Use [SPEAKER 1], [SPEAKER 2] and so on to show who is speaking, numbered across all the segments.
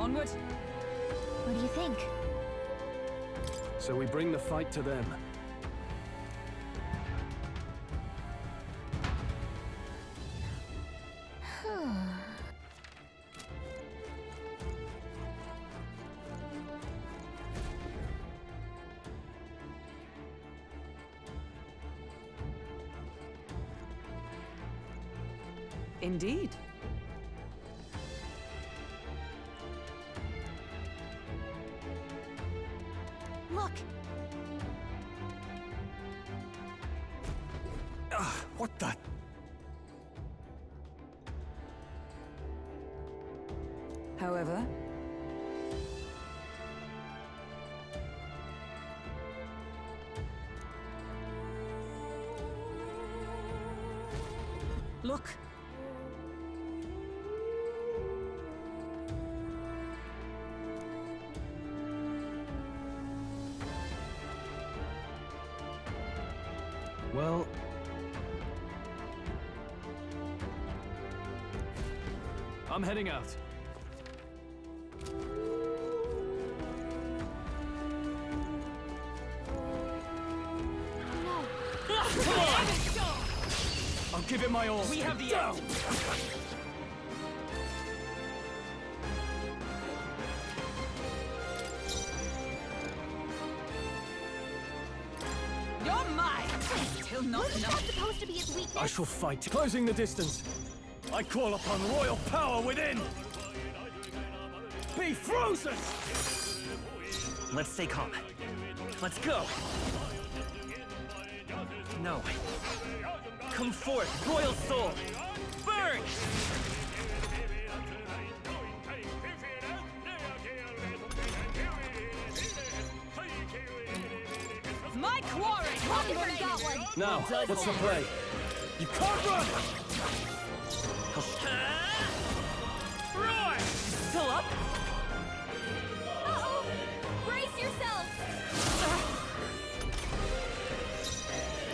[SPEAKER 1] Onward.
[SPEAKER 2] What do you think?
[SPEAKER 3] So we bring the fight to them.
[SPEAKER 1] Indeed.
[SPEAKER 2] Look!
[SPEAKER 3] What the?
[SPEAKER 1] However, look.
[SPEAKER 3] Well... I'm heading out.
[SPEAKER 1] Come on!
[SPEAKER 3] I'll give it my all.
[SPEAKER 1] We have the edge. You're mine! Still not
[SPEAKER 2] Wasn't
[SPEAKER 1] enough.
[SPEAKER 2] that supposed to be his weakness?
[SPEAKER 3] I shall fight. Closing the distance. I call upon royal power within. Be frozen!
[SPEAKER 4] Let's stay calm. Let's go! No. Come forth, royal soul! Burn!
[SPEAKER 1] My quarry!
[SPEAKER 2] Sandworm got one!
[SPEAKER 3] Now, what's the play? You can't run!
[SPEAKER 4] Roar! Still up?
[SPEAKER 2] Uh-oh! Brace yourselves!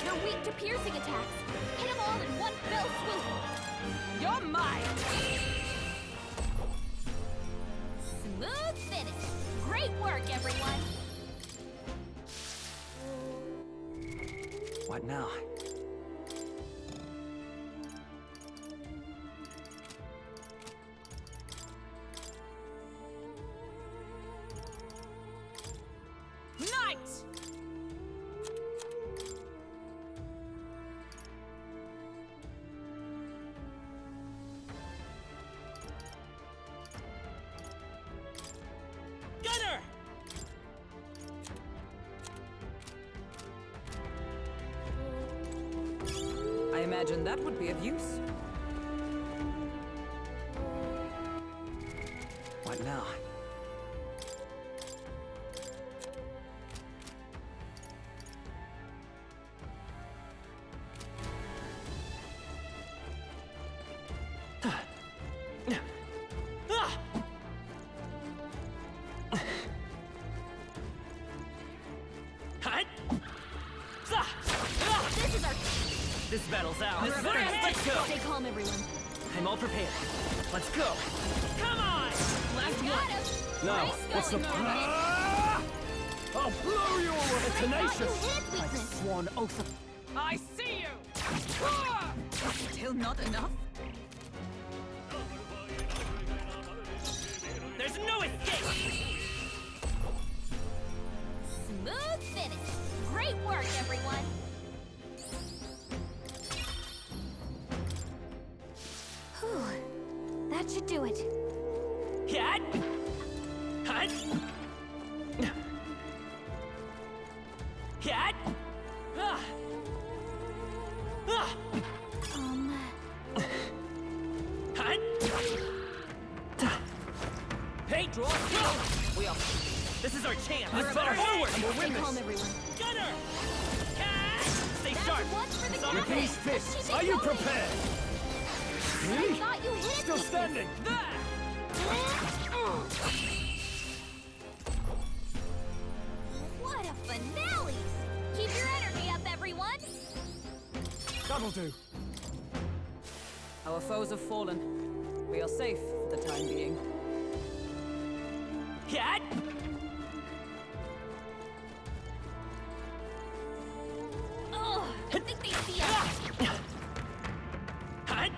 [SPEAKER 2] They're weak to piercing attacks. Hit them all in one fell swoop.
[SPEAKER 1] You're mine!
[SPEAKER 2] Smooth finish. Great work, everyone.
[SPEAKER 4] What now?
[SPEAKER 1] Knight!
[SPEAKER 4] Gunner!
[SPEAKER 1] I imagine that would be of use.
[SPEAKER 4] What now?
[SPEAKER 2] This is our...
[SPEAKER 4] This battle's out.
[SPEAKER 1] This is our
[SPEAKER 4] Let's go!
[SPEAKER 2] Stay calm, everyone.
[SPEAKER 4] I'm all prepared. Let's go! Come on!
[SPEAKER 1] Last
[SPEAKER 2] Got
[SPEAKER 1] one!
[SPEAKER 2] him!
[SPEAKER 3] Now,
[SPEAKER 2] Nice
[SPEAKER 3] what's the...
[SPEAKER 2] going, Norman.
[SPEAKER 3] I'll blow you away!
[SPEAKER 2] I thought
[SPEAKER 3] Tenacious!
[SPEAKER 2] you hit his weakness.
[SPEAKER 3] Sworn oath of...
[SPEAKER 1] I see you! Still not enough?
[SPEAKER 4] There's no escape!
[SPEAKER 2] Smooth finish. Great work, everyone. Whew. That should do it.
[SPEAKER 4] Cat! Hut! Cat! Ah! Ah! Hut! Hey, draw!
[SPEAKER 1] We are.
[SPEAKER 4] This is our chance!
[SPEAKER 1] We're
[SPEAKER 4] Let's
[SPEAKER 1] about
[SPEAKER 4] forward!
[SPEAKER 2] Stay calm, everyone.
[SPEAKER 4] Gunner! Cat! Stay
[SPEAKER 2] That's
[SPEAKER 4] sharp!
[SPEAKER 2] one for the
[SPEAKER 4] It's on
[SPEAKER 2] captain.
[SPEAKER 3] These fists,
[SPEAKER 2] Keep it
[SPEAKER 3] are you
[SPEAKER 2] going.
[SPEAKER 3] prepared?
[SPEAKER 2] I
[SPEAKER 3] Me?
[SPEAKER 2] thought you hit
[SPEAKER 3] Still
[SPEAKER 2] me.
[SPEAKER 3] standing!
[SPEAKER 2] What a finale! Keep your energy up, everyone.
[SPEAKER 3] That'll do.
[SPEAKER 1] Our foes have fallen. We are safe for the time being.
[SPEAKER 4] Cat!
[SPEAKER 2] Oh, I think they see us.
[SPEAKER 4] Hut!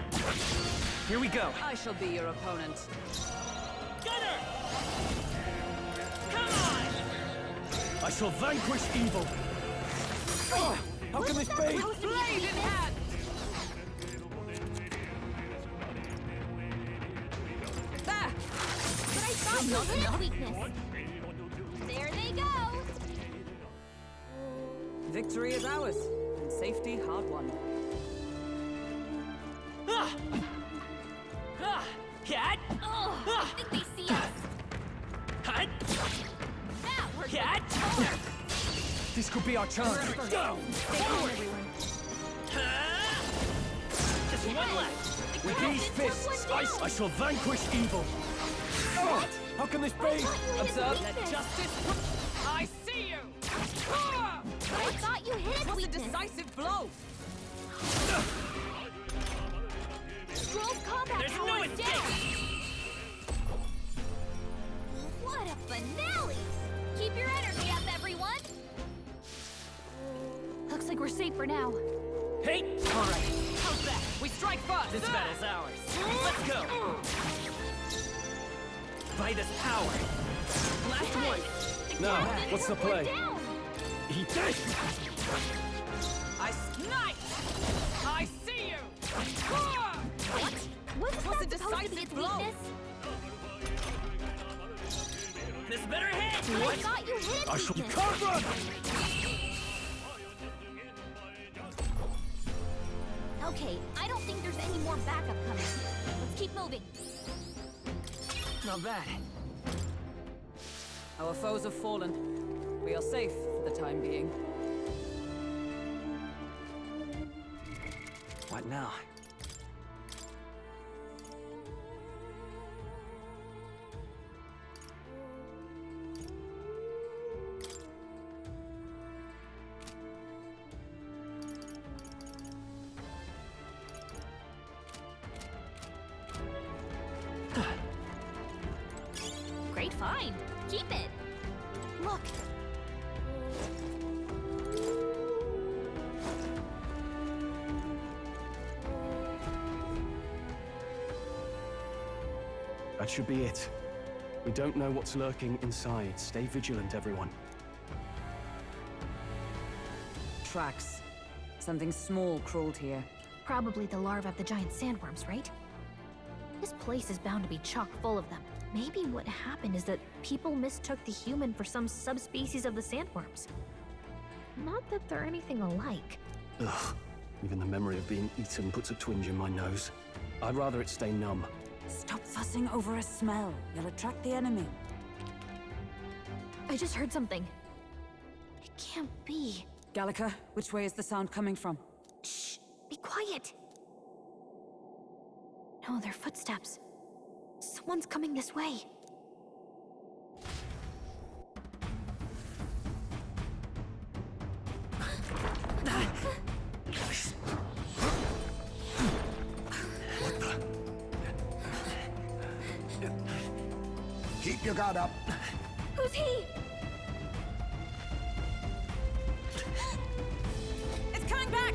[SPEAKER 4] Here we go.
[SPEAKER 5] I shall be your opponent.
[SPEAKER 4] Gunner! Come on!
[SPEAKER 3] I shall vanquish evil. Oh, how can this be?
[SPEAKER 2] Blade in hand.
[SPEAKER 5] Ah!
[SPEAKER 2] But I thought you hit weakness. There they go.
[SPEAKER 5] Victory is ours, and safety hard won.
[SPEAKER 4] Ah! Ah! Cat!
[SPEAKER 2] Oh, I think they see us.
[SPEAKER 4] Hut!
[SPEAKER 2] That worked.
[SPEAKER 4] Cat!
[SPEAKER 3] This could be our chance. Go!
[SPEAKER 2] Stay calm, everyone.
[SPEAKER 4] Just one left.
[SPEAKER 3] With these fists, I shall vanquish evil. Oh, how can this be?
[SPEAKER 5] Observe, let justice.
[SPEAKER 1] I see you! Ah!
[SPEAKER 2] But I thought you hit
[SPEAKER 5] It was a
[SPEAKER 2] weakness.
[SPEAKER 5] decisive blow.
[SPEAKER 2] Scroll's combat
[SPEAKER 4] There's
[SPEAKER 2] power
[SPEAKER 4] no
[SPEAKER 2] is
[SPEAKER 4] escape.
[SPEAKER 2] down. What a finale! Keep your energy up, everyone. Looks like we're safe for now.
[SPEAKER 4] Hey!
[SPEAKER 5] All right, how's that? We strike first.
[SPEAKER 4] This battle's ours. Let's go! By this power. Last one.
[SPEAKER 3] Now, what's the play?
[SPEAKER 2] Down.
[SPEAKER 3] He did!
[SPEAKER 5] I snipe.
[SPEAKER 1] I see you! Ah!
[SPEAKER 2] What? Wasn't
[SPEAKER 5] was
[SPEAKER 2] that
[SPEAKER 5] a
[SPEAKER 2] supposed to be
[SPEAKER 5] decisive
[SPEAKER 2] its
[SPEAKER 5] blow.
[SPEAKER 2] weakness?
[SPEAKER 4] This better hit!
[SPEAKER 2] I thought you hit its
[SPEAKER 3] I shall. You
[SPEAKER 2] weakness.
[SPEAKER 3] can't run!
[SPEAKER 2] Okay, I don't think there's any more backup coming. Let's keep moving.
[SPEAKER 4] Not bad.
[SPEAKER 5] Our foes have fallen. We are safe for the time being.
[SPEAKER 4] What now?
[SPEAKER 2] Great find. Keep it. Look.
[SPEAKER 3] That should be it. We don't know what's lurking inside. Stay vigilant, everyone.
[SPEAKER 5] Tracks. Something small crawled here.
[SPEAKER 2] Probably the larvae of the giant sandworms, right? This place is bound to be chock full of them. Maybe what happened is that people mistook the human for some subspecies of the sandworms. Not that they're anything alike.
[SPEAKER 3] Ugh. Even the memory of being eaten puts a twinge in my nose. I'd rather it stay numb.
[SPEAKER 5] Stop fussing over a smell. You'll attract the enemy.
[SPEAKER 2] I just heard something. It can't be.
[SPEAKER 5] Gallica, which way is the sound coming from?
[SPEAKER 2] Shh! Be quiet! No, they're footsteps. Someone's coming this way.
[SPEAKER 6] Keep your guard up.
[SPEAKER 2] Who's he?
[SPEAKER 5] It's coming back!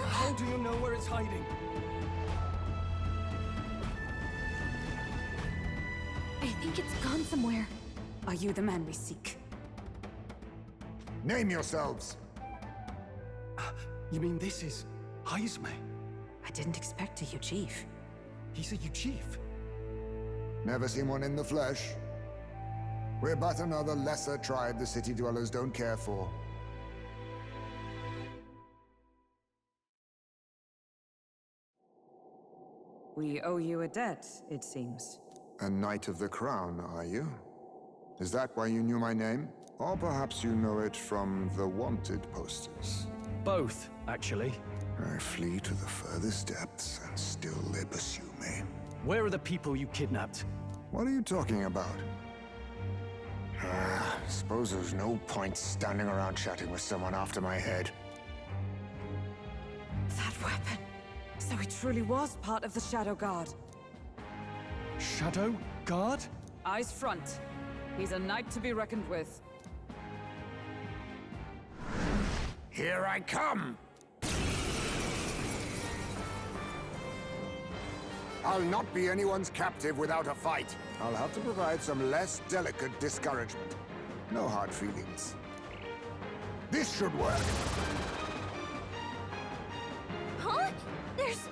[SPEAKER 3] How do you know where it's hiding?
[SPEAKER 2] I think it's gone somewhere.
[SPEAKER 5] Are you the man we seek?
[SPEAKER 6] Name yourselves.
[SPEAKER 3] You mean this is Heisme?
[SPEAKER 5] I didn't expect you, Chief.
[SPEAKER 3] He's a chief.
[SPEAKER 6] Never seen one in the flesh. We're but another lesser tribe the city dwellers don't care for.
[SPEAKER 5] We owe you a debt, it seems.
[SPEAKER 6] A Knight of the Crown, are you? Is that why you knew my name? Or perhaps you know it from the wanted posters?
[SPEAKER 3] Both, actually.
[SPEAKER 6] I flee to the furthest depths, and still they pursue me.
[SPEAKER 3] Where are the people you kidnapped?
[SPEAKER 6] What are you talking about? Suppose there's no point standing around chatting with someone after my head.
[SPEAKER 5] So he truly was part of the Shadow Guard.
[SPEAKER 3] Shadow Guard?
[SPEAKER 5] Eyes front. He's a knight to be reckoned with.
[SPEAKER 6] Here I come! I'll not be anyone's captive without a fight. I'll have to provide some less delicate discouragement. No hard feelings. This should work.
[SPEAKER 2] Huh? There's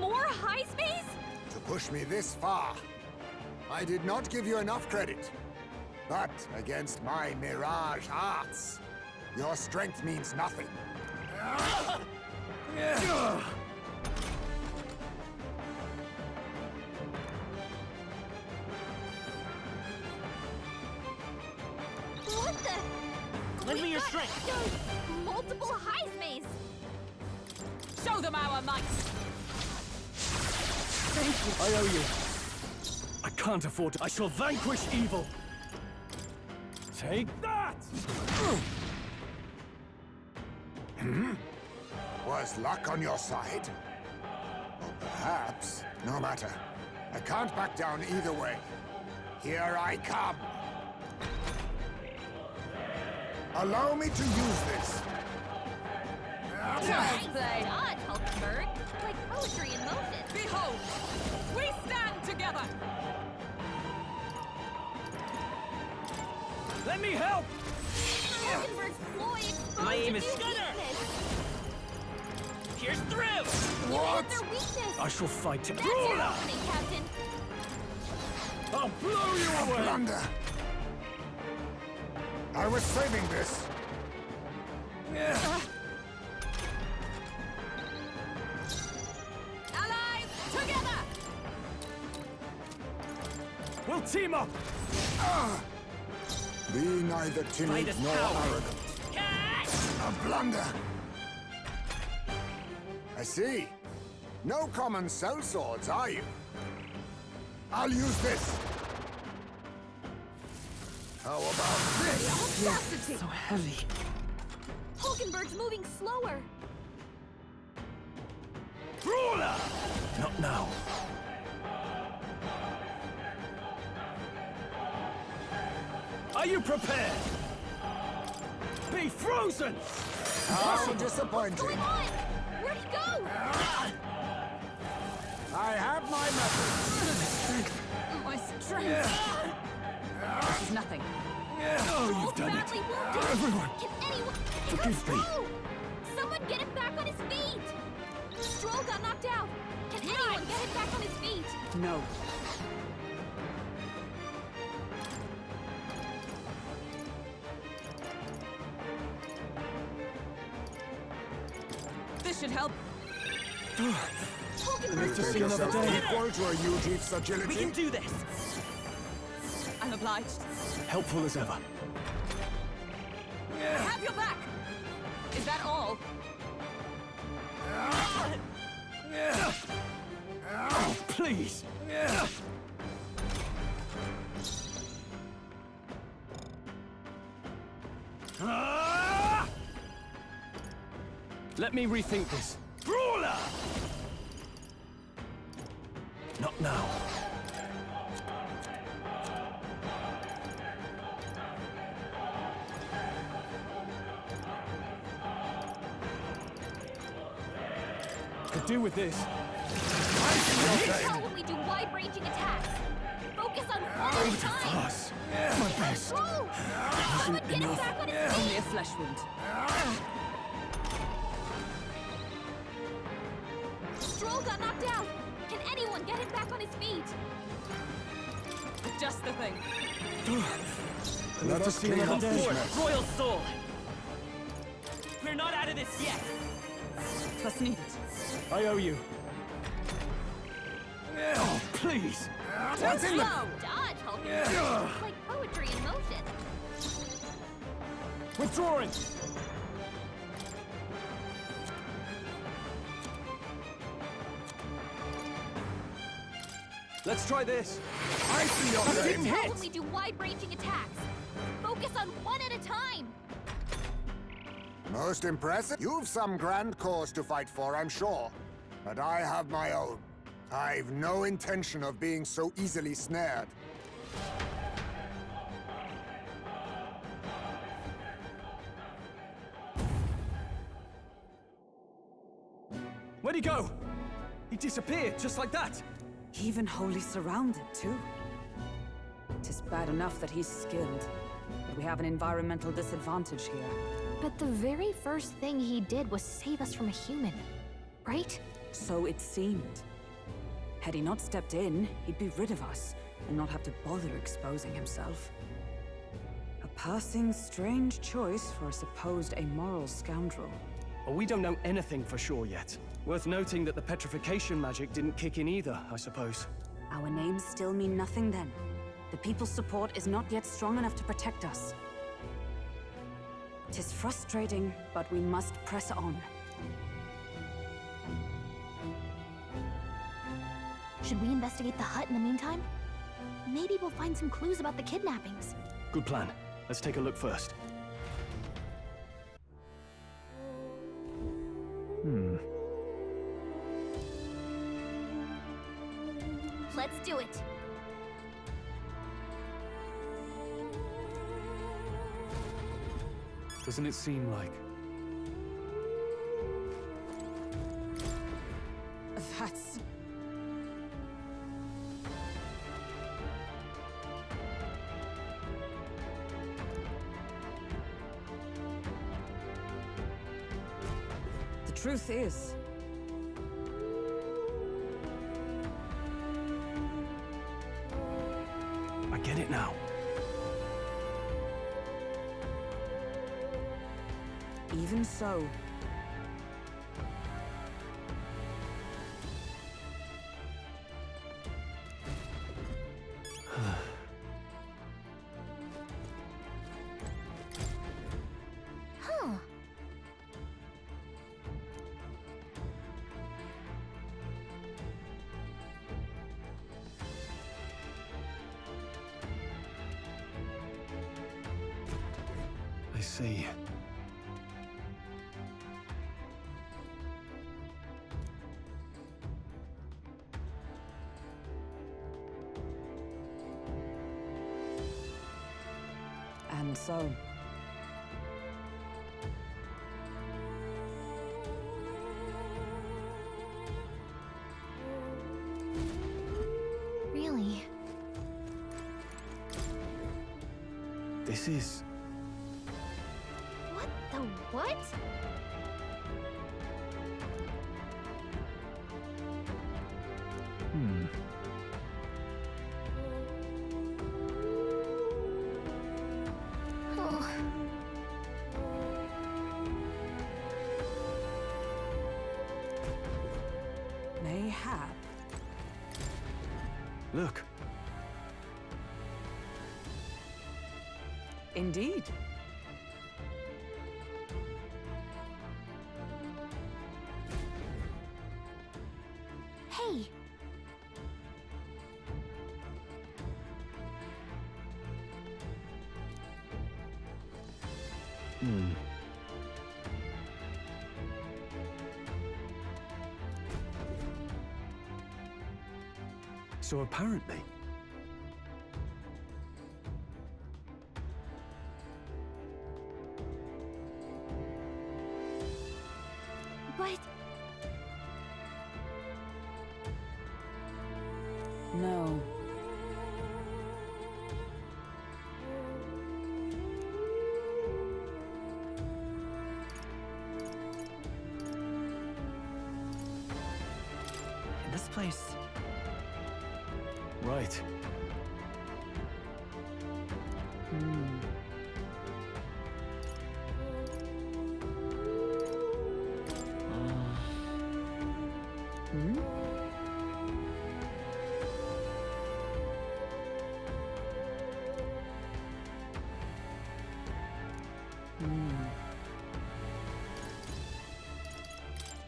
[SPEAKER 2] more high space?
[SPEAKER 6] To push me this far. I did not give you enough credit. But against my mirage arts, your strength means nothing.
[SPEAKER 2] What the?
[SPEAKER 4] Lend me your
[SPEAKER 2] got
[SPEAKER 4] strength.
[SPEAKER 2] Multiple high space.
[SPEAKER 5] Show them our might!
[SPEAKER 3] I owe you. I can't afford to. I shall vanquish evil. Take that!
[SPEAKER 6] Was luck on your side? Or perhaps, no matter. I can't back down either way. Here I come. Allow me to use this.
[SPEAKER 2] Nice play. Odd, Hulkenberg. Like poetry in motion.
[SPEAKER 5] Behold! We stand together!
[SPEAKER 3] Let me help!
[SPEAKER 2] Hulkenberg's ploy exposed
[SPEAKER 4] My aim
[SPEAKER 2] a
[SPEAKER 4] is
[SPEAKER 2] new
[SPEAKER 4] Scudder.
[SPEAKER 2] weakness.
[SPEAKER 4] Pierce through!
[SPEAKER 2] You hit their weakness.
[SPEAKER 3] I shall fight to
[SPEAKER 2] That's your opening, Captain.
[SPEAKER 3] I'll blow you away!
[SPEAKER 6] Blunder. I was saving this.
[SPEAKER 5] Allies, together!
[SPEAKER 3] We'll team up!
[SPEAKER 6] Be neither timid
[SPEAKER 4] Fight us
[SPEAKER 6] nor
[SPEAKER 4] power.
[SPEAKER 6] arrogant. A blunder. I see. No common sellswords, are you? I'll use this. How about this?
[SPEAKER 2] Audacity.
[SPEAKER 4] So heavy.
[SPEAKER 2] Hulkenberg's moving slower.
[SPEAKER 3] Brawler! Not now. Are you prepared? Be frozen!
[SPEAKER 6] How disappointing.
[SPEAKER 2] What's going on? Where'd he go?
[SPEAKER 6] I have my methods.
[SPEAKER 5] My strength! This is nothing.
[SPEAKER 3] Oh, you've done it.
[SPEAKER 2] Badly wounded.
[SPEAKER 3] Everyone,
[SPEAKER 2] Can anyone...
[SPEAKER 3] forgive me.
[SPEAKER 2] Stroll! Someone get him back on his feet! Stroll got knocked out. Can anyone get him back on his feet?
[SPEAKER 5] No. This should help.
[SPEAKER 2] Hulkenberg's
[SPEAKER 3] to see
[SPEAKER 2] turning
[SPEAKER 3] another
[SPEAKER 2] slower.
[SPEAKER 3] day.
[SPEAKER 6] Equal to a Ujief's agility.
[SPEAKER 4] We can do this!
[SPEAKER 5] I'm obliged.
[SPEAKER 3] Helpful as ever.
[SPEAKER 5] I have your back! Is that all?
[SPEAKER 3] Oh, please! Let me rethink this. Brawler! Not now. Could do with this.
[SPEAKER 2] How when we do wide-ranging attacks? Focus on one at a time.
[SPEAKER 3] Us. My best.
[SPEAKER 2] Stroll! Someone get him back on his
[SPEAKER 5] Only
[SPEAKER 2] feet.
[SPEAKER 5] a flesh wound.
[SPEAKER 2] Stroll got knocked out. Can anyone get him back on his feet?
[SPEAKER 5] Just the thing.
[SPEAKER 6] Let us
[SPEAKER 3] see
[SPEAKER 6] clean
[SPEAKER 3] another
[SPEAKER 6] up
[SPEAKER 3] day.
[SPEAKER 6] this
[SPEAKER 4] Forth,
[SPEAKER 6] mess.
[SPEAKER 4] royal soul! We're not out of this yet!
[SPEAKER 5] Twas needed.
[SPEAKER 3] I owe you. Oh, please!
[SPEAKER 5] Too slow!
[SPEAKER 2] Dodge, Hulkenberg. Like poetry in motion.
[SPEAKER 3] Withdrawing! Let's try this.
[SPEAKER 6] I see your
[SPEAKER 3] Didn't
[SPEAKER 6] game.
[SPEAKER 2] How
[SPEAKER 3] hit!
[SPEAKER 2] when we do wide-ranging attacks? Focus on one at a time.
[SPEAKER 6] Most impressive. You've some grand cause to fight for, I'm sure. But I have my own. I've no intention of being so easily snared.
[SPEAKER 3] Where'd he go? He disappeared, just like that.
[SPEAKER 5] Even wholly surrounded, too. Tis bad enough that he's skilled, but we have an environmental disadvantage here.
[SPEAKER 2] But the very first thing he did was save us from a human, right?
[SPEAKER 5] So it seemed. Had he not stepped in, he'd be rid of us, and not have to bother exposing himself. A passing, strange choice for a supposed amoral scoundrel.
[SPEAKER 3] Well, we don't know anything for sure yet. Worth noting that the petrification magic didn't kick in either, I suppose.
[SPEAKER 5] Our names still mean nothing then. The people's support is not yet strong enough to protect us. 'Tis frustrating, but we must press on.
[SPEAKER 2] Should we investigate the hut in the meantime? Maybe we'll find some clues about the kidnappings.
[SPEAKER 3] Good plan. Let's take a look first.
[SPEAKER 2] Let's do it.
[SPEAKER 3] Doesn't it seem like...
[SPEAKER 5] That's... The truth is,
[SPEAKER 3] I get it now.
[SPEAKER 5] even so,
[SPEAKER 2] Huh.
[SPEAKER 3] I see.
[SPEAKER 5] and so.
[SPEAKER 2] Really?
[SPEAKER 3] This is...
[SPEAKER 2] What the what? Oh.
[SPEAKER 5] Mayhap.
[SPEAKER 3] Look.
[SPEAKER 5] Indeed.
[SPEAKER 2] Hey.
[SPEAKER 3] So apparently...
[SPEAKER 2] But
[SPEAKER 5] No. In this place.
[SPEAKER 3] Right.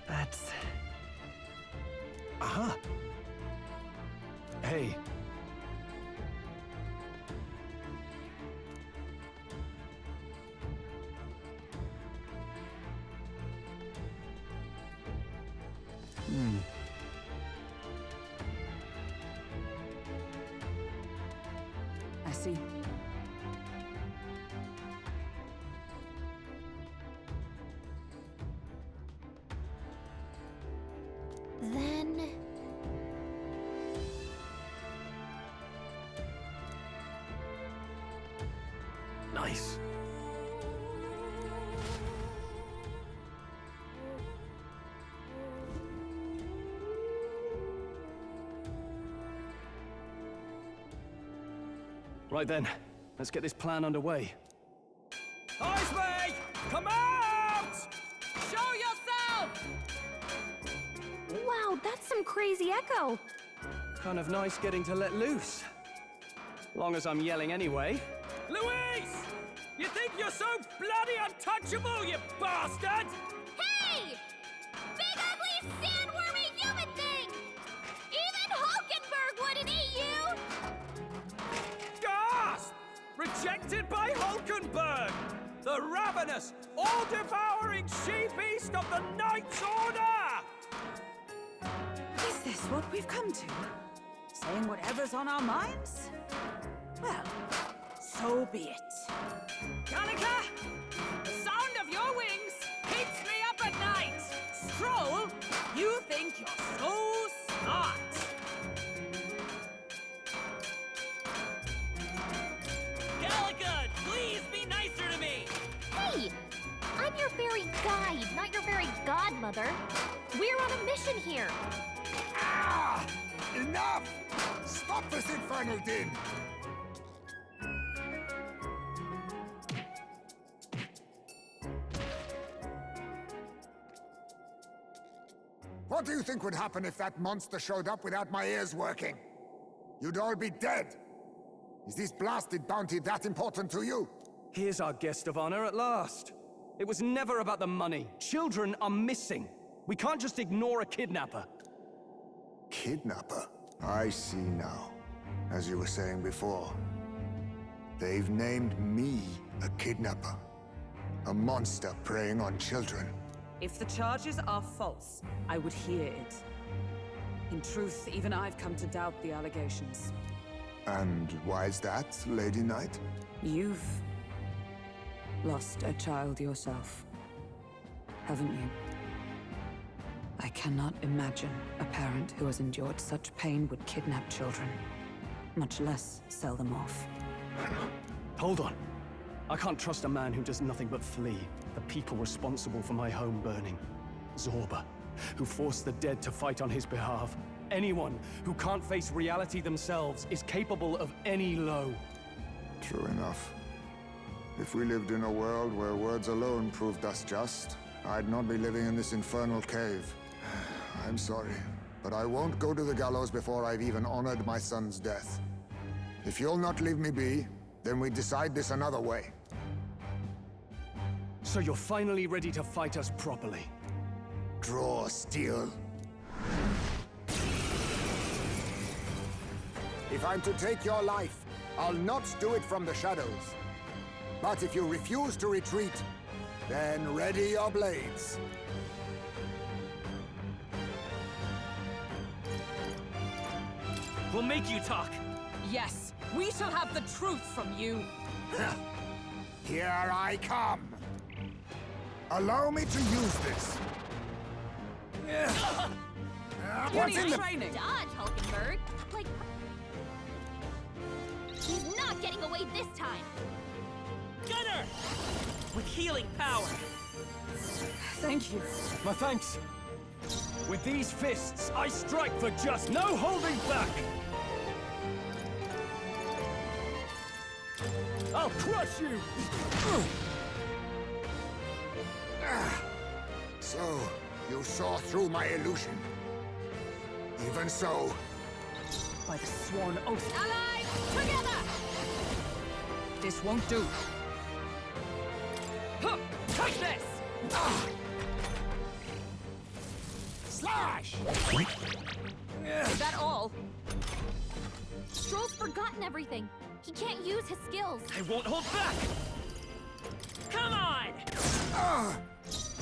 [SPEAKER 5] That's...
[SPEAKER 3] Aha! Hey.
[SPEAKER 5] see.
[SPEAKER 2] Then...
[SPEAKER 3] Nice. Right then, let's get this plan underway.
[SPEAKER 1] Eyes, mate! Come out! Show yourself!
[SPEAKER 2] Wow, that's some crazy echo.
[SPEAKER 3] Kind of nice getting to let loose. Long as I'm yelling anyway.
[SPEAKER 1] Louise! You think you're so bloody untouchable, you bastard?
[SPEAKER 7] Hey! Big ugly sandwormy human thing! Even Hulkenberg wouldn't eat you!
[SPEAKER 1] Gasp! Rejected by Hulkenberg! The ravenous, all-devouring she-beast of the Knight's Order!
[SPEAKER 5] Is this what we've come to? Saying whatever's on our minds? Well, so be it.
[SPEAKER 1] Gallica! The sound of your wings keeps me up at night! Stroll, you think you're so smart! Gallica, please be nicer to me!
[SPEAKER 2] Hey! I'm your fairy guide, not your fairy godmother. We're on a mission here.
[SPEAKER 6] Ah! Enough! Stop this infernal din! What do you think would happen if that monster showed up without my ears working? You'd all be dead. Is this blasted bounty that important to you?
[SPEAKER 3] Here's our guest of honor at last. It was never about the money. Children are missing. We can't just ignore a kidnapper.
[SPEAKER 6] Kidnapper? I see now. As you were saying before, they've named me a kidnapper. A monster preying on children.
[SPEAKER 5] If the charges are false, I would hear it. In truth, even I've come to doubt the allegations.
[SPEAKER 6] And why is that, Lady Knight?
[SPEAKER 5] You've lost a child yourself, haven't you? I cannot imagine a parent who has endured such pain would kidnap children, much less sell them off.
[SPEAKER 3] Hold on. I can't trust a man who does nothing but flee the people responsible for my home burning. Zorba, who forced the dead to fight on his behalf. Anyone who can't face reality themselves is capable of any low.
[SPEAKER 6] True enough. If we lived in a world where words alone proved us just, I'd not be living in this infernal cave. I'm sorry, but I won't go to the gallows before I've even honored my son's death. If you'll not leave me be, then we decide this another way.
[SPEAKER 3] So you're finally ready to fight us properly.
[SPEAKER 6] Draw steel. If I'm to take your life, I'll not do it from the shadows. But if you refuse to retreat, then ready your blades.
[SPEAKER 1] We'll make you talk.
[SPEAKER 7] Yes, we shall have the truth from you.
[SPEAKER 6] Here I come. Allow me to use this. What's in the...
[SPEAKER 7] Dodge, Hulkenberg. Like... He's not getting away this time.
[SPEAKER 1] Gunner! With healing power.
[SPEAKER 5] Thank you.
[SPEAKER 3] My thanks. With these fists, I strike for just no holding back! I'll crush you!
[SPEAKER 6] So, you saw through my illusion. Even so...
[SPEAKER 5] By the sworn oath,
[SPEAKER 7] Allies, together!
[SPEAKER 5] this won't do.
[SPEAKER 1] Huh, take this!
[SPEAKER 6] Slash!
[SPEAKER 7] Is that all?
[SPEAKER 2] Stroll's forgotten everything. He can't use his skills.
[SPEAKER 1] I won't hold back! Come on!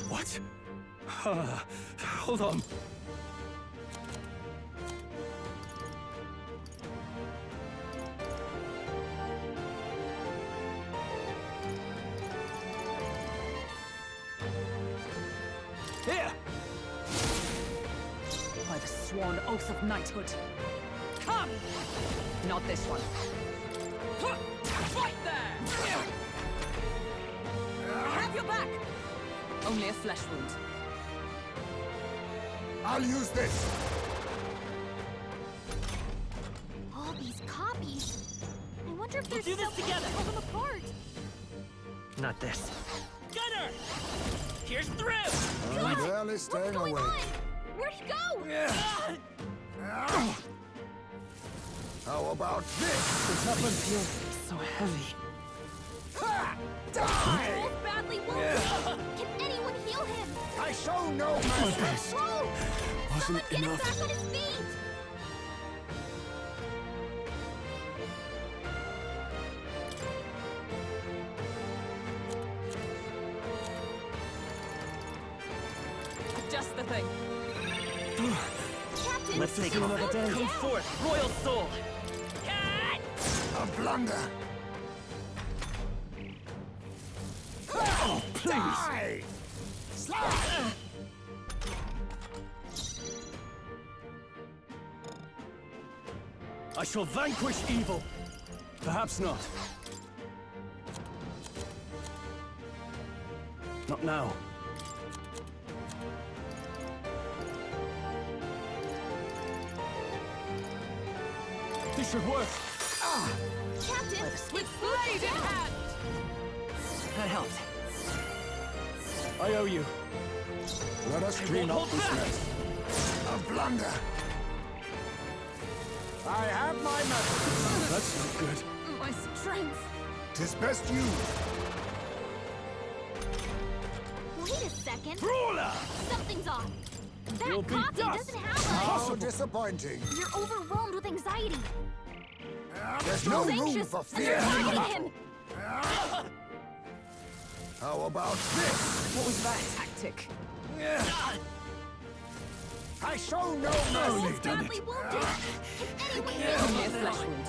[SPEAKER 3] What? Hold on. Here!
[SPEAKER 5] By the sworn oath of knighthood. Come! Not this one.
[SPEAKER 1] Fight there! I have your back!
[SPEAKER 5] Only a flesh wound.
[SPEAKER 6] I'll use this.
[SPEAKER 2] All these copies. I wonder if there's
[SPEAKER 4] do this
[SPEAKER 2] some way
[SPEAKER 4] together.
[SPEAKER 2] to pull them apart.
[SPEAKER 4] Not this. Gunner! Here's through!
[SPEAKER 6] I'm barely
[SPEAKER 2] What's
[SPEAKER 6] staying
[SPEAKER 2] going
[SPEAKER 6] awake.
[SPEAKER 2] on? Where'd he go?
[SPEAKER 6] How about this?
[SPEAKER 3] What's happened?
[SPEAKER 5] So heavy.
[SPEAKER 6] Ha! Die!
[SPEAKER 2] Joel's badly wounded. Can anyone heal him?
[SPEAKER 6] I show no mercy.
[SPEAKER 2] Bro!
[SPEAKER 3] Wasn't
[SPEAKER 2] Someone get him
[SPEAKER 3] enough.
[SPEAKER 2] back on his feet!
[SPEAKER 5] Just the thing.
[SPEAKER 2] Captain,
[SPEAKER 4] Let's take
[SPEAKER 2] slow
[SPEAKER 4] another day.
[SPEAKER 2] down.
[SPEAKER 4] Come forth, Royal Soul!
[SPEAKER 6] A blunder.
[SPEAKER 3] Oh, please!
[SPEAKER 6] Die! Slide!
[SPEAKER 3] I shall vanquish evil. Perhaps not. Not now. This should work.
[SPEAKER 2] Captain,
[SPEAKER 1] With
[SPEAKER 2] it's
[SPEAKER 1] blade in hand!
[SPEAKER 4] That helped.
[SPEAKER 3] I owe you.
[SPEAKER 6] Let us clean
[SPEAKER 4] won't
[SPEAKER 6] up
[SPEAKER 4] hold
[SPEAKER 6] this
[SPEAKER 4] back.
[SPEAKER 6] mess. A blunder. I have my method.
[SPEAKER 3] That's not good.
[SPEAKER 2] my strength.
[SPEAKER 6] 'Tis best you.
[SPEAKER 2] Wait a second.
[SPEAKER 3] Brawler!
[SPEAKER 2] Something's off.
[SPEAKER 3] You'll
[SPEAKER 2] That
[SPEAKER 3] be
[SPEAKER 2] copy
[SPEAKER 3] dust.
[SPEAKER 2] doesn't have
[SPEAKER 6] How disappointing.
[SPEAKER 2] You're overwhelmed with anxiety.
[SPEAKER 6] There's no
[SPEAKER 2] He's
[SPEAKER 6] room
[SPEAKER 2] anxious,
[SPEAKER 6] for
[SPEAKER 2] and
[SPEAKER 6] fear.
[SPEAKER 2] you're targeting him.
[SPEAKER 6] How about this?
[SPEAKER 5] What was that tactic?
[SPEAKER 6] I show no
[SPEAKER 3] Oh,
[SPEAKER 6] mercy.
[SPEAKER 3] you've done
[SPEAKER 2] Badly
[SPEAKER 3] it.
[SPEAKER 2] wounded. Can anyone heal
[SPEAKER 5] Only a
[SPEAKER 2] him?
[SPEAKER 5] flesh wound.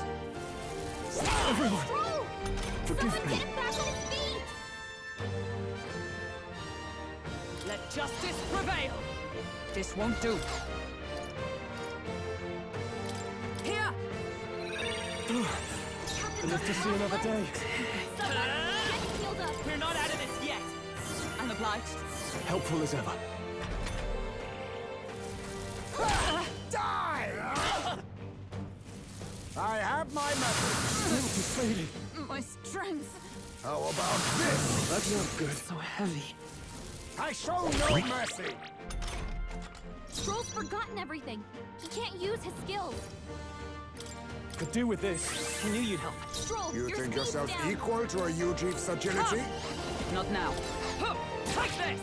[SPEAKER 3] Everyone,
[SPEAKER 2] Stroll!
[SPEAKER 3] forgive
[SPEAKER 2] Someone
[SPEAKER 3] me.
[SPEAKER 2] get him back on his feet!
[SPEAKER 1] Let justice prevail!
[SPEAKER 5] This won't do.
[SPEAKER 1] Here!
[SPEAKER 2] Captain
[SPEAKER 3] Live to
[SPEAKER 2] doesn't
[SPEAKER 3] see
[SPEAKER 2] have
[SPEAKER 3] another day.
[SPEAKER 2] legs. Someone get him healed up.
[SPEAKER 1] We're not out of this yet!
[SPEAKER 5] I'm obliged.
[SPEAKER 3] Helpful as ever.
[SPEAKER 6] Die! I have my method.
[SPEAKER 3] Thank you, Sadie.
[SPEAKER 2] My strength.
[SPEAKER 6] How about this?
[SPEAKER 3] That's not good.
[SPEAKER 5] So heavy.
[SPEAKER 6] I show no mercy.
[SPEAKER 2] Stroll's forgotten everything. He can't use his skills.
[SPEAKER 3] Could do with this.
[SPEAKER 4] I knew you'd help.
[SPEAKER 2] Stroll,
[SPEAKER 6] You
[SPEAKER 2] your
[SPEAKER 6] think
[SPEAKER 2] speed's
[SPEAKER 6] yourself
[SPEAKER 2] down.
[SPEAKER 6] equal to a Yuji's agility?
[SPEAKER 5] Not now.
[SPEAKER 1] Huh, take this!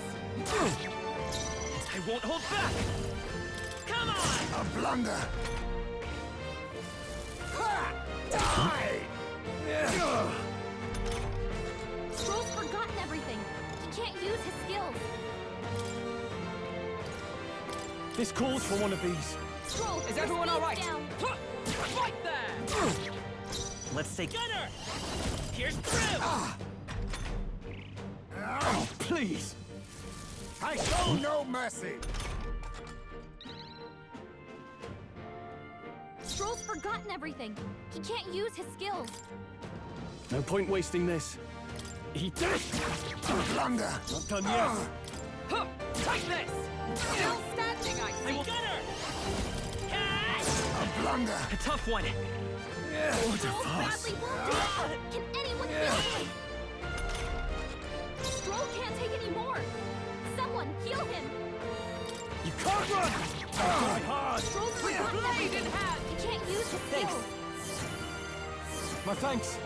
[SPEAKER 4] I won't hold back! Come on!
[SPEAKER 6] A blunder. Ha! Die!
[SPEAKER 2] Stroll's forgotten everything. He can't use his skills.
[SPEAKER 3] This calls for one of these.
[SPEAKER 2] Stroll,
[SPEAKER 1] Is
[SPEAKER 2] your
[SPEAKER 1] everyone all
[SPEAKER 2] speed's
[SPEAKER 1] right?
[SPEAKER 2] down.
[SPEAKER 1] Huh, fight there!
[SPEAKER 4] Let's take Gunner! Here's through!
[SPEAKER 3] Oh, please!
[SPEAKER 6] I show no mercy.
[SPEAKER 2] Stroll's forgotten everything. He can't use his skills.
[SPEAKER 3] No point wasting this. Eat this!
[SPEAKER 6] A blunder.
[SPEAKER 3] Not done yet.
[SPEAKER 1] Huh, take this! Still standing, I see!
[SPEAKER 4] Gunner!
[SPEAKER 6] A blunder.
[SPEAKER 4] A tough one!
[SPEAKER 2] Stroll's badly wounded. Can anyone heal him? Stroll can't take any more. Someone heal him.
[SPEAKER 3] You can't run! Try hard!
[SPEAKER 2] Stroll's forgotten
[SPEAKER 1] Blade
[SPEAKER 2] everything.
[SPEAKER 1] in hand!
[SPEAKER 2] He can't use his
[SPEAKER 4] Thanks.
[SPEAKER 2] skills.
[SPEAKER 3] My thanks.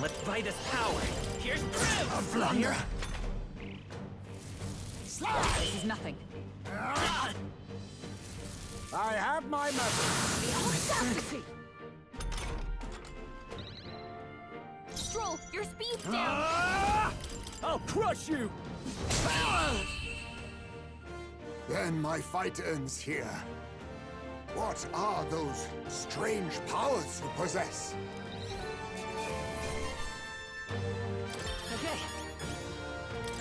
[SPEAKER 4] Let's buy this power! Here's through!
[SPEAKER 6] A blunder.
[SPEAKER 5] This is nothing.
[SPEAKER 6] I have my method.
[SPEAKER 2] The audacity! Stroll, your speed's down.
[SPEAKER 3] Ah! I'll crush you!
[SPEAKER 6] Then my fight ends here. What are those strange powers you possess?
[SPEAKER 4] Okay.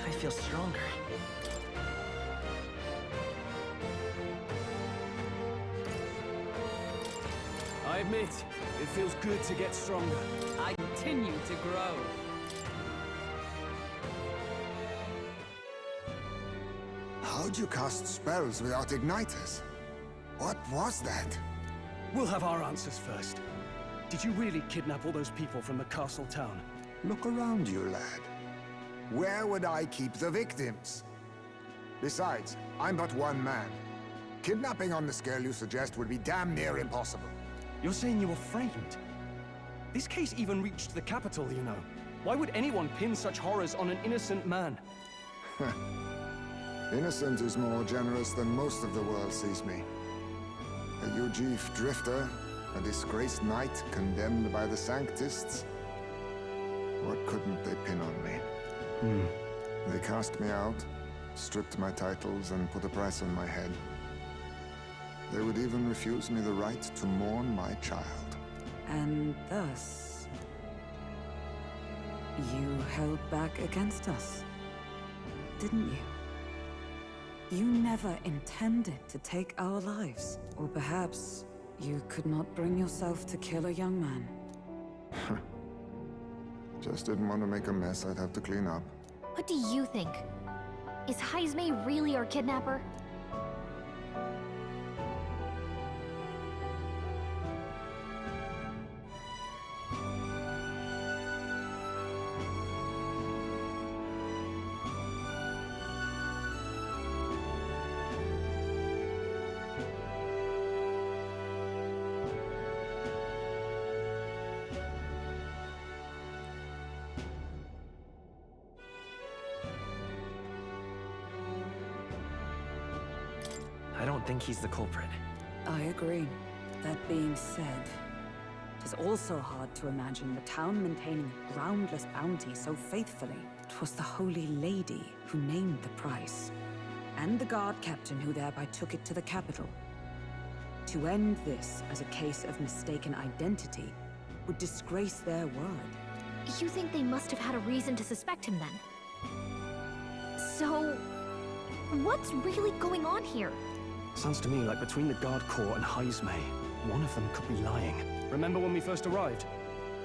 [SPEAKER 4] I feel stronger.
[SPEAKER 3] admit, it feels good to get stronger.
[SPEAKER 5] I continue to grow.
[SPEAKER 6] How'd you cast spells without igniters? What was that?
[SPEAKER 3] We'll have our answers first. Did you really kidnap all those people from the castle town?
[SPEAKER 6] Look around you, lad. Where would I keep the victims? Besides, I'm but one man. Kidnapping on the scale you suggest would be damn near impossible.
[SPEAKER 3] You're saying you were framed? This case even reached the capital, you know. Why would anyone pin such horrors on an innocent man?
[SPEAKER 6] Innocent is more generous than most of the world sees me. A Ujif drifter, a disgraced knight condemned by the Sanctists. What couldn't they pin on me? They cast me out, stripped my titles, and put a price on my head. They would even refuse me the right to mourn my child.
[SPEAKER 5] And thus, you held back against us, didn't you? You never intended to take our lives. Or perhaps you could not bring yourself to kill a young man.
[SPEAKER 6] Just didn't want to make a mess I'd have to clean up.
[SPEAKER 2] What do you think? Is Heismay really our kidnapper?
[SPEAKER 4] I don't think he's the culprit.
[SPEAKER 5] I agree. That being said, it is also hard to imagine the town maintaining a groundless bounty so faithfully. It was the Holy Lady who named the price, and the guard captain who thereby took it to the capital. To end this as a case of mistaken identity would disgrace their word.
[SPEAKER 2] You think they must have had a reason to suspect him then? So, what's really going on here?
[SPEAKER 3] Sounds to me like between the Guard Corps and Heismay, one of them could be lying. Remember when we first arrived?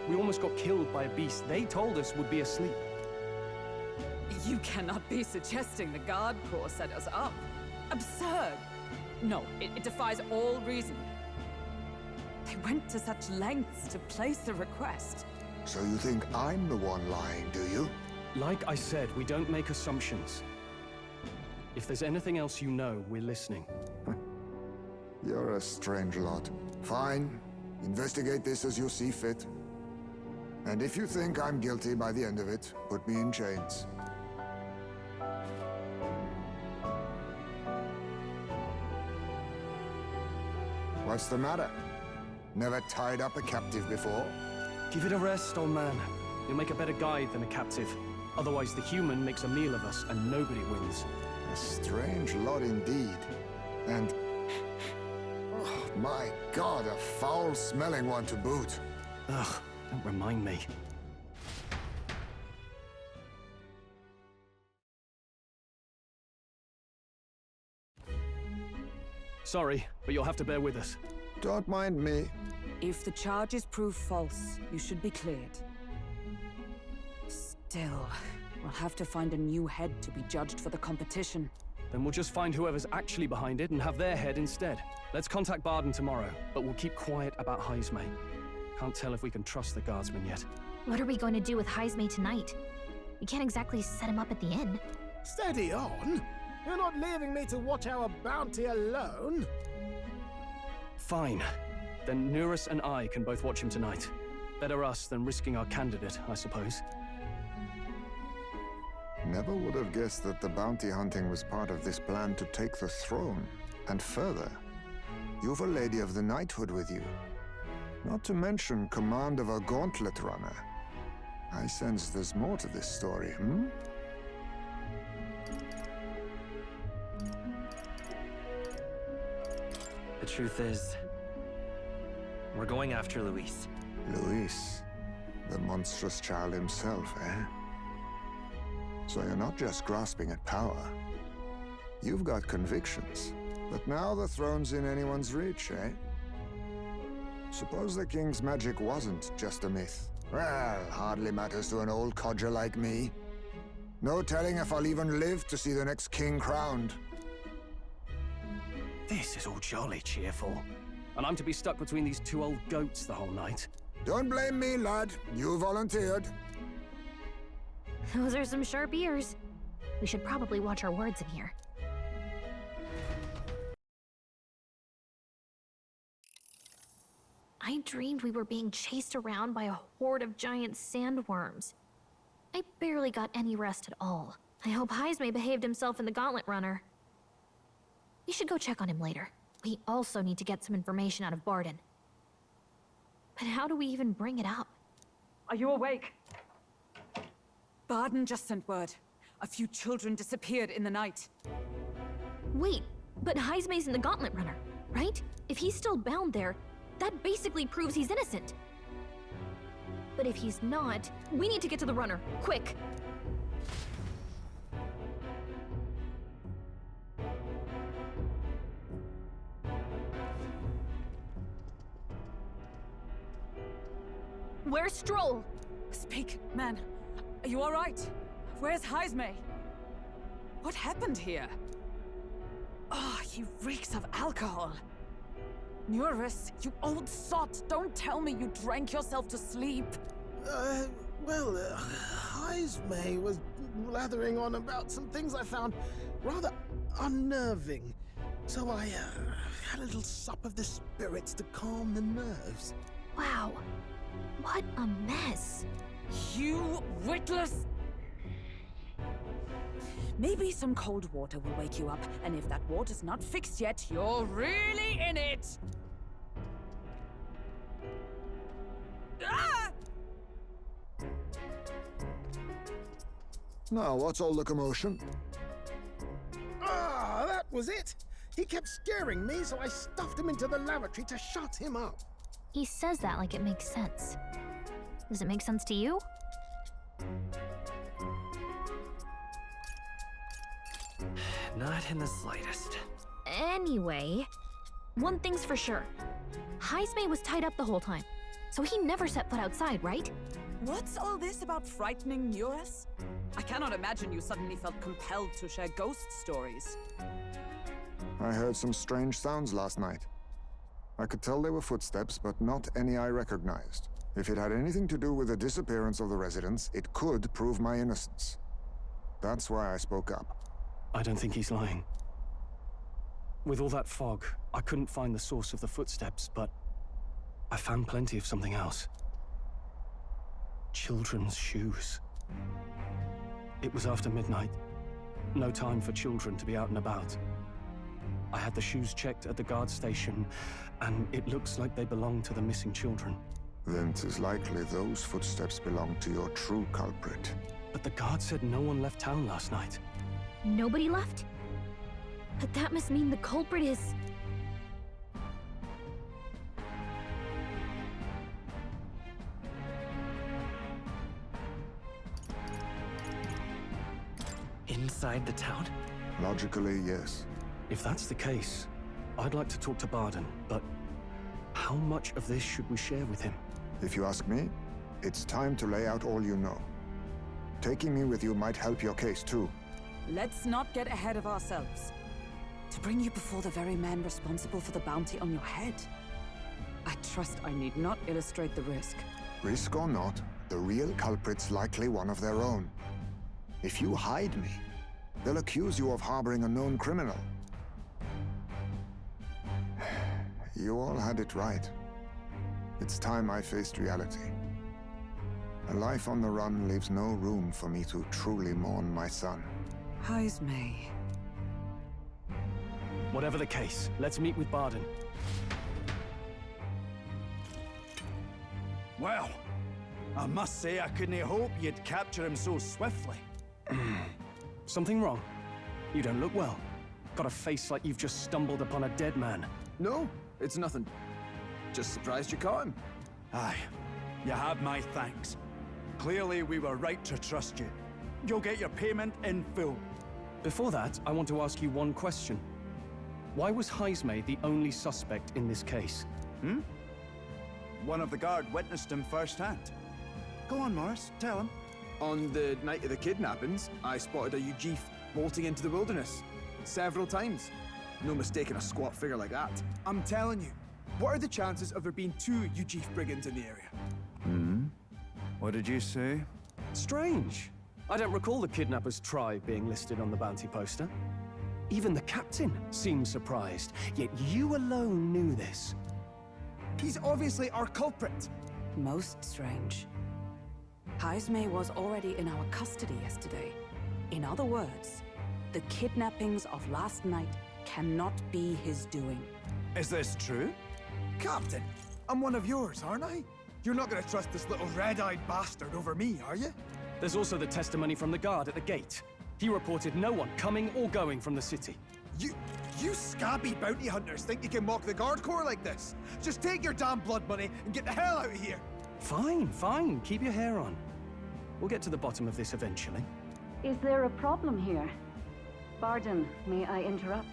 [SPEAKER 3] We almost got killed by a beast they told us would be asleep.
[SPEAKER 5] You cannot be suggesting the Guard Corps set us up. Absurd! No, it defies all reason. They went to such lengths to place the request.
[SPEAKER 6] So you think I'm the one lying, do you?
[SPEAKER 3] Like I said, we don't make assumptions. If there's anything else you know, we're listening.
[SPEAKER 6] You're a strange lot. Fine. Investigate this as you see fit. And if you think I'm guilty by the end of it, put me in chains. What's the matter? Never tied up a captive before?
[SPEAKER 3] Give it a rest, old man. You'll make a better guide than a captive. Otherwise, the human makes a meal of us, and nobody wins.
[SPEAKER 6] A strange lot indeed. And... oh, my God, a foul-smelling one to boot.
[SPEAKER 3] Ugh, don't remind me. Sorry, but you'll have to bear with us.
[SPEAKER 6] Don't mind me.
[SPEAKER 5] If the charges prove false, you should be cleared. Still, we'll have to find a new head to be judged for the competition.
[SPEAKER 3] Then we'll just find whoever's actually behind it and have their head instead. Let's contact Barden tomorrow, but we'll keep quiet about Heismay. Can't tell if we can trust the guardsman yet.
[SPEAKER 2] What are we going to do with Heismay tonight? We can't exactly set him up at the inn.
[SPEAKER 8] Steady on! You're not leaving me to watch our bounty alone!
[SPEAKER 3] Fine. Then Nurus and I can both watch him tonight. Better us than risking our candidate, I suppose.
[SPEAKER 6] Never would have guessed that the bounty hunting was part of this plan to take the throne. And further, you've a Lady of the Knighthood with you. Not to mention command of a gauntlet runner. I sense there's more to this story,
[SPEAKER 4] The truth is, we're going after Luis.
[SPEAKER 6] Luis, the monstrous child himself, eh? So you're not just grasping at power. You've got convictions. But now the throne's in anyone's reach, eh? Suppose the king's magic wasn't just a myth. Well, hardly matters to an old codger like me. No telling if I'll even live to see the next king crowned.
[SPEAKER 3] This is all jolly cheerful. And I'm to be stuck between these two old goats the whole night.
[SPEAKER 6] Don't blame me, lad. You volunteered.
[SPEAKER 2] Those are some sharp ears. We should probably watch our words in here. I dreamed we were being chased around by a horde of giant sandworms. I barely got any rest at all. I hope Heisme behaved himself in the Gauntlet Runner. We should go check on him later. We also need to get some information out of Barden. But how do we even bring it up?
[SPEAKER 5] Are you awake? Barden just sent word. A few children disappeared in the night.
[SPEAKER 2] Wait, but Heisme's in the Gauntlet Runner, right? If he's still bound there, that basically proves he's innocent. But if he's not, we need to get to the runner, quick! Where's Stroll?
[SPEAKER 5] Speak, man. Are you all right? Where's Heisme? What happened here? Oh, he reeks of alcohol. Eurus, you old sot! Don't tell me you drank yourself to sleep!
[SPEAKER 8] Heisme was blathering on about some things I found rather unnerving. So I had a little sup of the spirits to calm the nerves.
[SPEAKER 2] Wow, what a mess.
[SPEAKER 5] You witless... Maybe some cold water will wake you up, and if that water's not fixed yet, you're really in it! Ah!
[SPEAKER 6] Now, what's all the commotion?
[SPEAKER 8] Ah, that was it! He kept scaring me, so I stuffed him into the lavatory to shut him up.
[SPEAKER 2] He says that like it makes sense. Does it make sense to you?
[SPEAKER 4] Not in the slightest.
[SPEAKER 2] Anyway, one thing's for sure. Heisme was tied up the whole time, so he never set foot outside, right?
[SPEAKER 5] What's all this about frightening Eurus? I cannot imagine you suddenly felt compelled to share ghost stories.
[SPEAKER 6] I heard some strange sounds last night. I could tell they were footsteps, but not any I recognized. If it had anything to do with the disappearance of the residents, it could prove my innocence. That's why I spoke up.
[SPEAKER 3] I don't think he's lying. With all that fog, I couldn't find the source of the footsteps, but I found plenty of something else. Children's shoes. It was after midnight. No time for children to be out and about. I had the shoes checked at the guard station, and it looks like they belong to the missing children.
[SPEAKER 6] Then 'tis likely those footsteps belong to your true culprit.
[SPEAKER 3] But the guard said no one left town last night.
[SPEAKER 2] Nobody left? But that must mean the culprit is...
[SPEAKER 4] Inside the town?
[SPEAKER 6] Logically, yes.
[SPEAKER 3] If that's the case, I'd like to talk to Barden, but how much of this should we share with him?
[SPEAKER 6] If you ask me, it's time to lay out all you know. Taking me with you might help your case, too.
[SPEAKER 5] Let's not get ahead of ourselves. To bring you before the very man responsible for the bounty on your head. I trust I need not illustrate the risk.
[SPEAKER 6] Risk or not, the real culprit's likely one of their own. If you hide me, they'll accuse you of harboring a known criminal. You all had it right. It's time I faced reality. A life on the run leaves no room for me to truly mourn my son.
[SPEAKER 5] Heisme.
[SPEAKER 3] Whatever the case, let's meet with Barden.
[SPEAKER 9] Well, I must say I couldn't hope you'd capture him so swiftly.
[SPEAKER 3] Something wrong? You don't look well. Got a face like you've just stumbled upon a dead man.
[SPEAKER 10] No, it's nothing. Just surprised you caught him.
[SPEAKER 9] Aye, you have my thanks. Clearly we were right to trust you. You'll get your payment in full.
[SPEAKER 3] Before that, I want to ask you one question. Why was Heisme the only suspect in this case?
[SPEAKER 9] One of the guard witnessed him firsthand. Go on, Morris, tell him.
[SPEAKER 10] On the night of the kidnappings, I spotted a Ujif bolting into the wilderness. Several times. No mistaking a squat figure like that. I'm telling you, what are the chances of there being 2 Ujif brigands in the area?
[SPEAKER 9] What did you say?
[SPEAKER 3] Strange. I don't recall the kidnappers' tribe being listed on the bounty poster. Even the captain seemed surprised, yet you alone knew this.
[SPEAKER 10] He's obviously our culprit.
[SPEAKER 5] Most strange. Heismay was already in our custody yesterday. In other words, the kidnappings of last night cannot be his doing.
[SPEAKER 9] Is this true?
[SPEAKER 10] Captain, I'm one of yours, aren't I? You're not gonna trust this little red-eyed bastard over me, are you?
[SPEAKER 3] There's also the testimony from the guard at the gate. He reported no one coming or going from the city.
[SPEAKER 10] You scabby bounty hunters think you can mock the guard corps like this? Just take your damn blood money and get the hell out of here!
[SPEAKER 3] Fine, fine. Keep your hair on. We'll get to the bottom of this eventually.
[SPEAKER 11] Is there a problem here? Pardon, may I interrupt?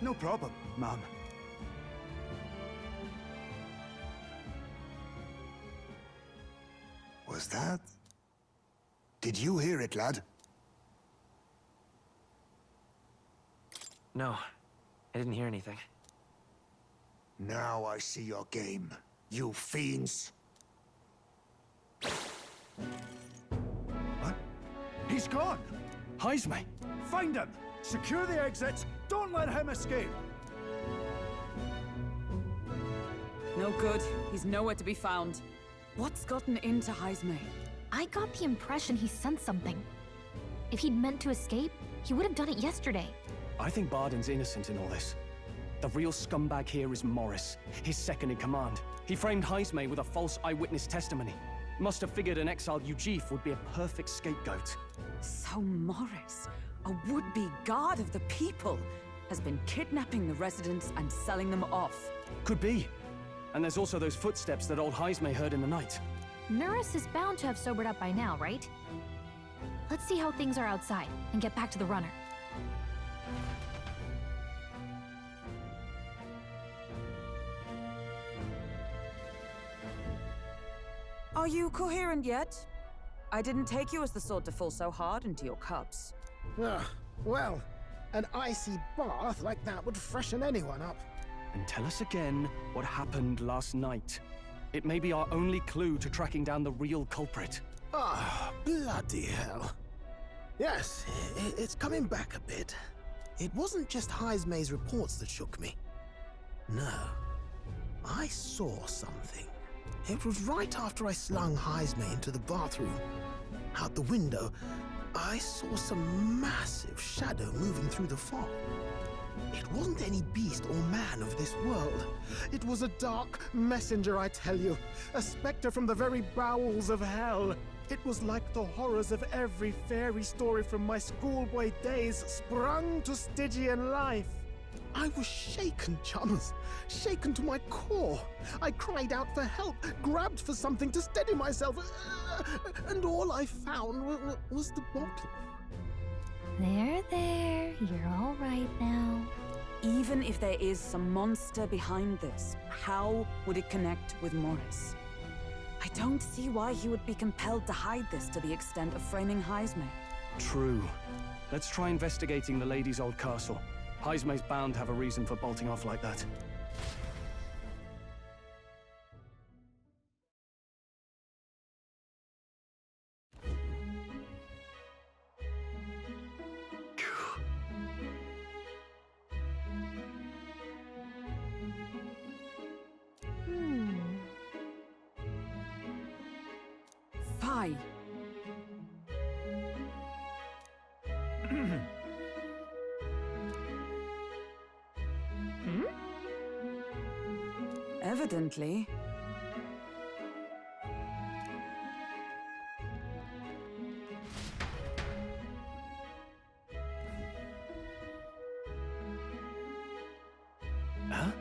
[SPEAKER 9] No problem, ma'am.
[SPEAKER 6] Was that? Did you hear it, lad?
[SPEAKER 4] No, I didn't hear anything.
[SPEAKER 6] Now I see your game, you fiends.
[SPEAKER 9] What? He's gone!
[SPEAKER 3] Heismay!
[SPEAKER 9] Find him! Secure the exits! Don't let him escape!
[SPEAKER 5] No good. He's nowhere to be found. What's gotten into Heismay?
[SPEAKER 2] I got the impression he sensed something. If he'd meant to escape, he would have done it yesterday.
[SPEAKER 3] I think Barden's innocent in all this. The real scumbag here is Morris, his second in command. He framed Heismay with a false eyewitness testimony. Must have figured an exiled Ujif would be a perfect scapegoat.
[SPEAKER 5] So Morris, a would-be guard of the people, has been kidnapping the residents and selling them off.
[SPEAKER 3] Could be. And there's also those footsteps that old Heismay heard in the night.
[SPEAKER 2] Nuris is bound to have sobered up by now, right? Let's see how things are outside and get back to the runner.
[SPEAKER 5] Are you coherent yet? I didn't take you as the sort to fall so hard into your cups.
[SPEAKER 8] Well, an icy bath like that would freshen anyone up.
[SPEAKER 3] And tell us again what happened last night. It may be our only clue to tracking down the real culprit.
[SPEAKER 8] Ah, bloody hell. Yes, it's coming back a bit. It wasn't just Heismay's reports that shook me. No, I saw something. It was right after I slung Heismay into the bathroom. Out the window, I saw some massive shadow moving through the fog. It wasn't any beast or man of this world. It was a dark messenger, I tell you. A specter from the very bowels of hell. It was like the horrors of every fairy story from my schoolboy days sprung to Stygian life. I was shaken, chums. Shaken to my core. I cried out for help, grabbed for something to steady myself, and all I found was the bottle.
[SPEAKER 2] There. You're all right now.
[SPEAKER 5] Even if there is some monster behind this, how would it connect with Morris? I don't see why he would be compelled to hide this to the extent of framing Heismay.
[SPEAKER 3] True. Let's try investigating the lady's old castle. Heismay's bound to have a reason for bolting off like that.
[SPEAKER 5] Fray. Evidently.
[SPEAKER 3] Huh?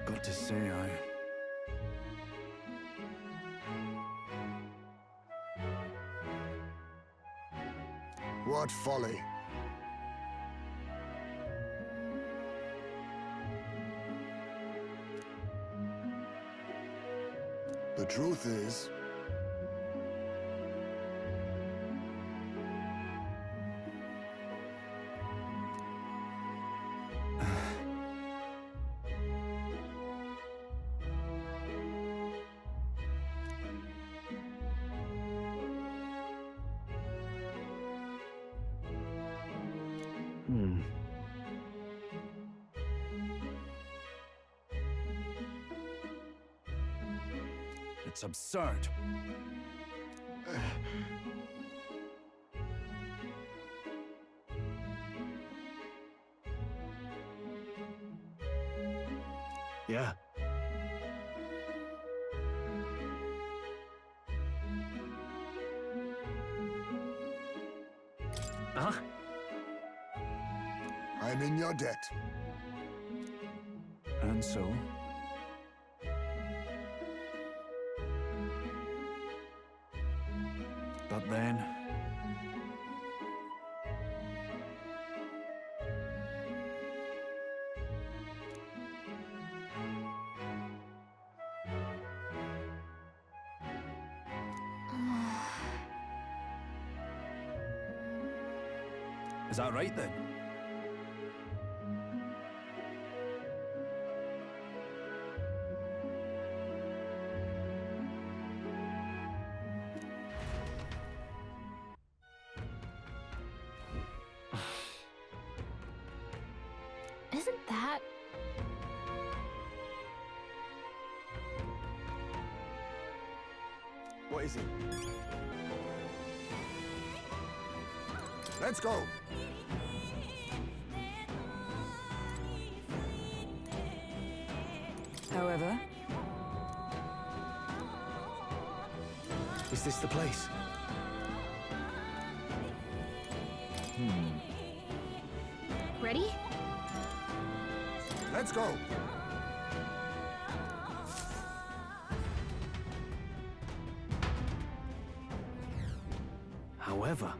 [SPEAKER 9] Got to say,
[SPEAKER 6] What folly. The truth is,
[SPEAKER 9] It's absurd.
[SPEAKER 3] Yeah.
[SPEAKER 4] Huh?
[SPEAKER 6] I'm in your debt.
[SPEAKER 9] And so? But then... Is that right then?
[SPEAKER 2] Isn't that...
[SPEAKER 10] What is it?
[SPEAKER 6] Let's go.
[SPEAKER 5] However,
[SPEAKER 3] Is this the place?
[SPEAKER 2] Ready?
[SPEAKER 6] Let's go.
[SPEAKER 3] However...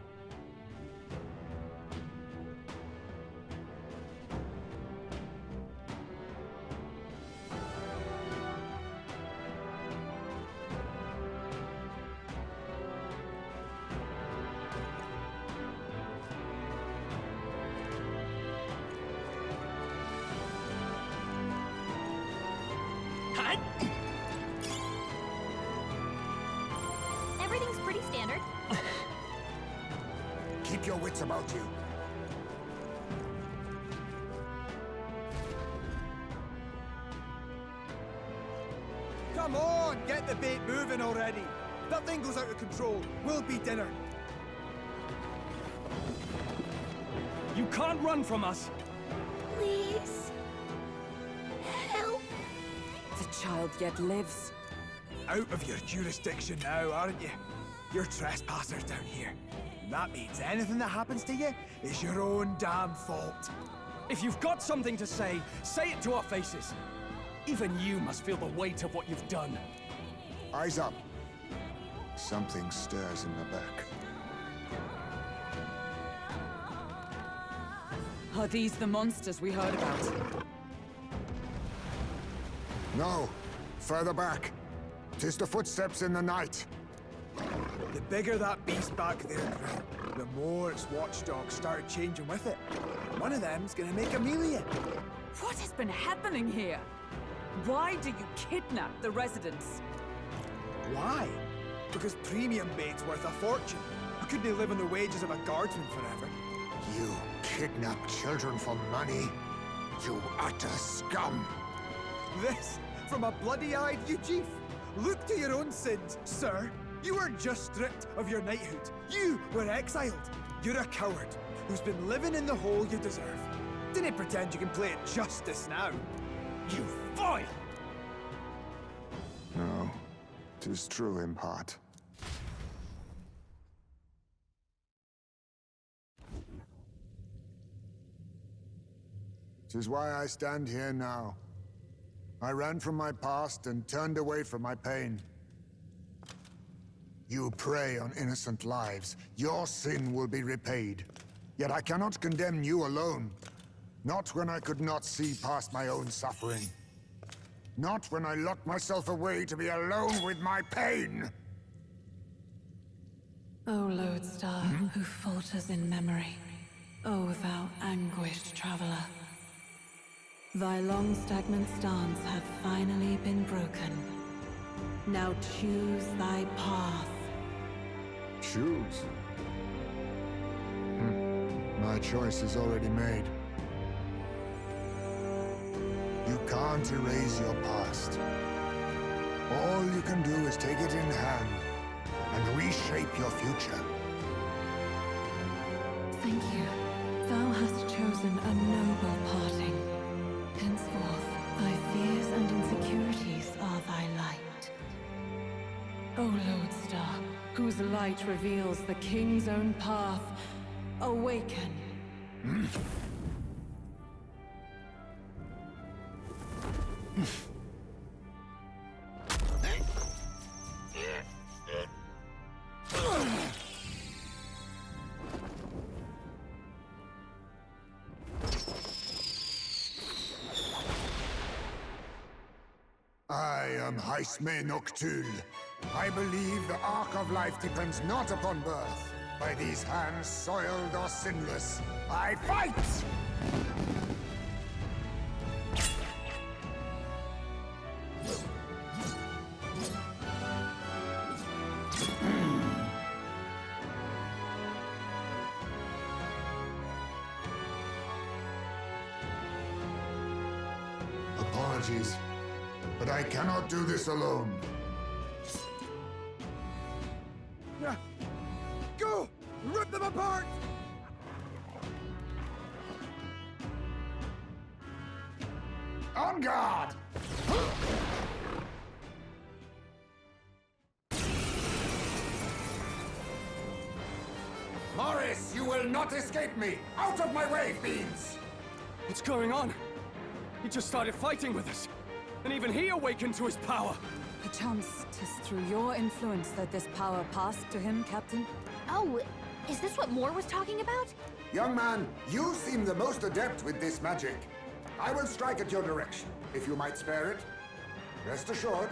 [SPEAKER 2] Everything's pretty standard.
[SPEAKER 6] Keep your wits about you.
[SPEAKER 10] Come on, get the bait moving already. That thing goes out of control. We'll be dinner.
[SPEAKER 3] You can't run from us!
[SPEAKER 2] Please. Help.
[SPEAKER 5] the child yet lives.
[SPEAKER 10] Out of your jurisdiction now, aren't you? You're trespassers down here. That means anything that happens to you is your own damn fault.
[SPEAKER 3] If you've got something to say it to our faces. Even you must feel the weight of what you've done.
[SPEAKER 6] Eyes up. Something stirs in the back.
[SPEAKER 5] Are these the monsters we heard about?
[SPEAKER 6] No. Further back. 'Tis the footsteps in the night.
[SPEAKER 10] The bigger that beast back there grew, the more its watchdogs started changing with it. One of them's gonna make a melee.
[SPEAKER 5] What has been happening here? Why do you kidnap the residents?
[SPEAKER 10] Why? Because premium bait's worth a fortune. I couldn't live on the wages of a guardsman forever.
[SPEAKER 6] You kidnap children for money? You utter scum!
[SPEAKER 10] This from a bloody-eyed Eugene. Look to your own sins, sir. You were just stripped of your knighthood. You were exiled. You're a coward who's been living in the hole you deserve. Didn't pretend you can play at justice now. You foil!
[SPEAKER 6] No, 'tis true in part. 'Tis why I stand here now. I ran from my past and turned away from my pain. You prey on innocent lives. Your sin will be repaid. Yet I cannot condemn you alone. Not when I could not see past my own suffering. Not when I lock myself away to be alone with my pain!
[SPEAKER 12] O lodestar, who falters in memory, O thou anguished traveler. Thy long stagnant stance hath finally been broken. Now choose thy path.
[SPEAKER 6] Choose? My choice is already made. You can't erase your past. All you can do is take it in hand and reshape your future.
[SPEAKER 12] Thank you. Thou hast chosen a noble parting. Henceforth, thy fears and insecurities are thy light. O lodestar, whose light reveals the king's own path, awaken.
[SPEAKER 6] I am Haisme Noctul. I believe the arc of life depends not upon birth. By these hands, soiled or sinless, I fight! Apologies, but I cannot do this alone.
[SPEAKER 10] Go! Rip them apart!
[SPEAKER 6] On guard! Morris, you will not escape me! Out of my way, fiends!
[SPEAKER 3] What's going on? He just started fighting with us. And even he awakened to his power.
[SPEAKER 5] Perchance 'tis through your influence that this power passed to him, Captain?
[SPEAKER 2] Oh, is this what Moore was talking about?
[SPEAKER 6] Young man, you seem the most adept with this magic. I will strike at your direction, if you might spare it. Rest assured,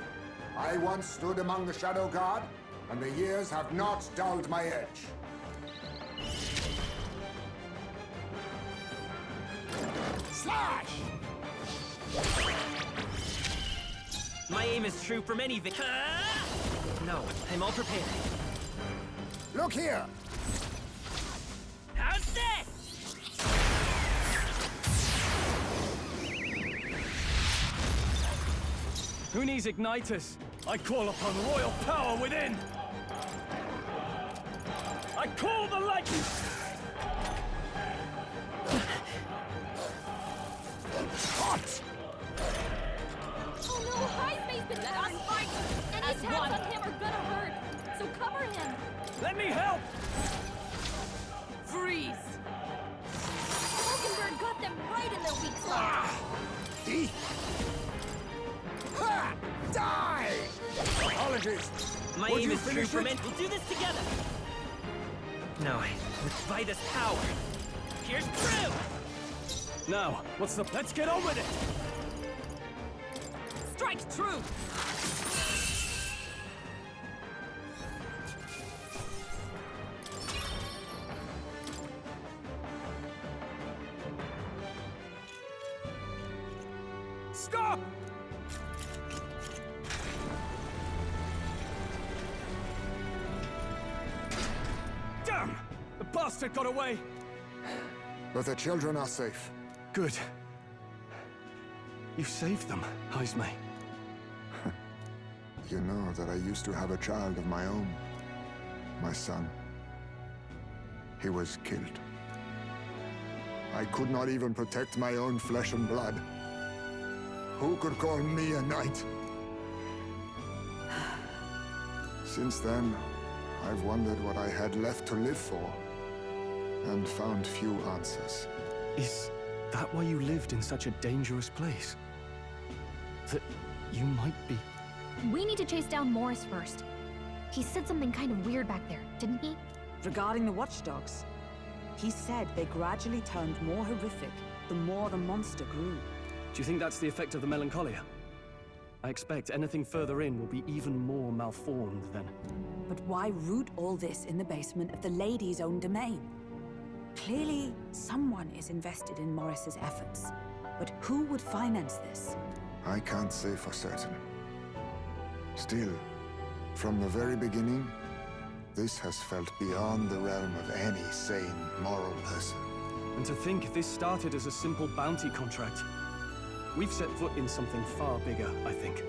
[SPEAKER 6] I once stood among the Shadow Guard, and the years have not dulled my edge. Slash!
[SPEAKER 4] My aim is true from any No, I'm all prepared.
[SPEAKER 6] Look here!
[SPEAKER 4] How's this?
[SPEAKER 3] Who needs igniters? I call upon royal power within! I call the lightning!
[SPEAKER 6] Hot!
[SPEAKER 7] Oh no, Highspace been let us fight! Any attacks on him are gonna hurt, so cover him!
[SPEAKER 3] Let me help!
[SPEAKER 1] Freeze!
[SPEAKER 7] Hulkenberg got them right in their weak spot!
[SPEAKER 6] See? Ha! Die! Apologies!
[SPEAKER 4] My
[SPEAKER 6] Would
[SPEAKER 4] aim
[SPEAKER 6] you
[SPEAKER 4] is true
[SPEAKER 6] finish
[SPEAKER 4] from
[SPEAKER 6] it?
[SPEAKER 4] We'll do this together! No, with Vitus power. Here's true!
[SPEAKER 3] Now, what's the... Let's get on with it!
[SPEAKER 1] Strike true!
[SPEAKER 3] Stop! Damn! The bastard got away!
[SPEAKER 6] But the children are safe.
[SPEAKER 3] Good. You saved them, Haisme.
[SPEAKER 6] You know that I used to have a child of my own. My son. He was killed. I could not even protect my own flesh and blood. Who could call me a knight? Since then, I've wondered what I had left to live for, and found few answers.
[SPEAKER 3] Is that why you lived in such a dangerous place? That you might be...
[SPEAKER 2] We need to chase down Morris first. He said something kind of weird back there, didn't he?
[SPEAKER 5] Regarding the watchdogs, he said they gradually turned more horrific the more the monster grew.
[SPEAKER 3] Do you think that's the effect of the melancholia? I expect anything further in will be even more malformed then.
[SPEAKER 5] But why root all this in the basement of the lady's own domain? Clearly, someone is invested in Morris's efforts. But who would finance this?
[SPEAKER 6] I can't say for certain. Still, from the very beginning, this has felt beyond the realm of any sane, moral person.
[SPEAKER 3] And to think this started as a simple bounty contract. We've set foot in something far bigger, I think.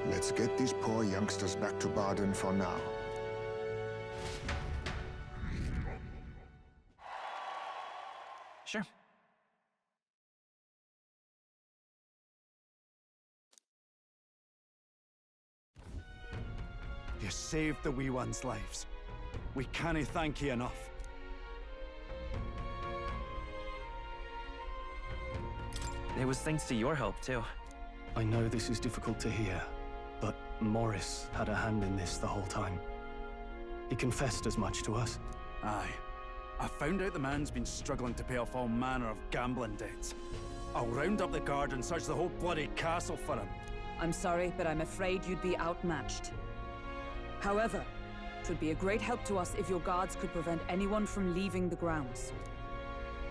[SPEAKER 6] Let's get these poor youngsters back to Barden for now.
[SPEAKER 4] Sure.
[SPEAKER 9] You saved the wee ones' lives. We cannae thank you enough.
[SPEAKER 4] It was thanks to your help, too.
[SPEAKER 3] I know this is difficult to hear, but Morris had a hand in this the whole time. He confessed as much to us.
[SPEAKER 9] Aye. I found out the man's been struggling to pay off all manner of gambling debts. I'll round up the guard and search the whole bloody castle for him.
[SPEAKER 5] I'm sorry, but I'm afraid you'd be outmatched. However, it would be a great help to us if your guards could prevent anyone from leaving the grounds.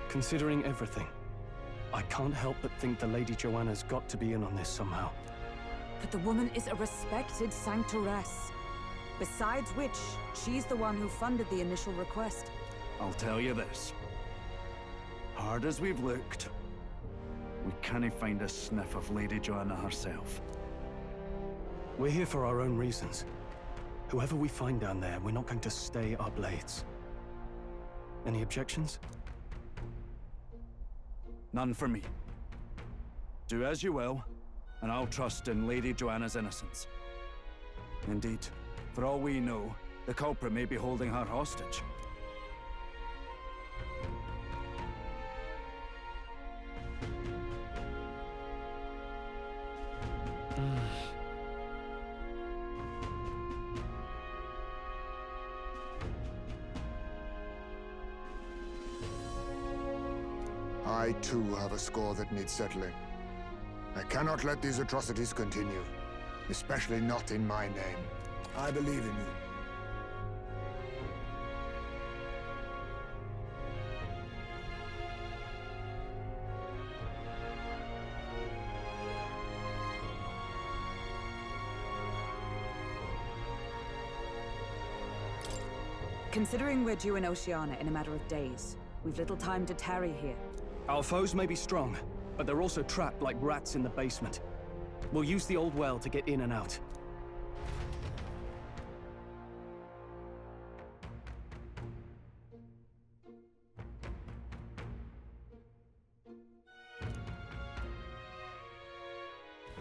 [SPEAKER 3] Considering everything, I can't help but think the Lady Joanna's got to be in on this somehow.
[SPEAKER 5] But the woman is a respected sanctoress. Besides which, she's the one who funded the initial request.
[SPEAKER 9] I'll tell you this. Hard as we've looked, we cannae find a sniff of Lady Joanna herself.
[SPEAKER 3] We're here for our own reasons. Whoever we find down there, we're not going to stay our blades. Any objections?
[SPEAKER 9] None for me. Do as you will, and I'll trust in Lady Joanna's innocence. Indeed, for all we know, the culprit may be holding her hostage.
[SPEAKER 6] I too have a score that needs settling. I cannot let these atrocities continue, especially not in my name. I believe in you.
[SPEAKER 5] Considering we're due in Oceania in a matter of days, we've little time to tarry here.
[SPEAKER 3] Our foes may be strong, but they're also trapped like rats in the basement. We'll use the old well to get in and out.